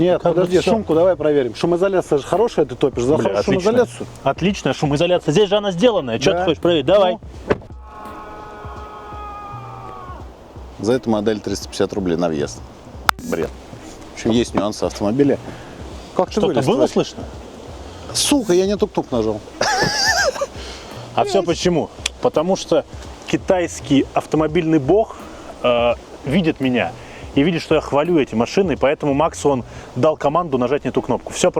Нет, Как бы подожди, всё. шумку давай проверим. Шумоизоляция же хорошая, ты топишь. За Бля, хорошую отлично. шумоизоляцию. Отличная шумоизоляция. Здесь же она сделанная. Что Да. ты хочешь проверить? Давай. За эту модель 350 рублей на въезд. Бред. В общем, есть нюансы автомобиля. Как ты Что-то вылез, было товарищ? слышно? Сука, я не тук-тук нажал. А все почему? Потому что китайский автомобильный бог видит меня и видит, что я хвалю эти машины, и поэтому Максу он дал команду нажать не ту кнопку. Все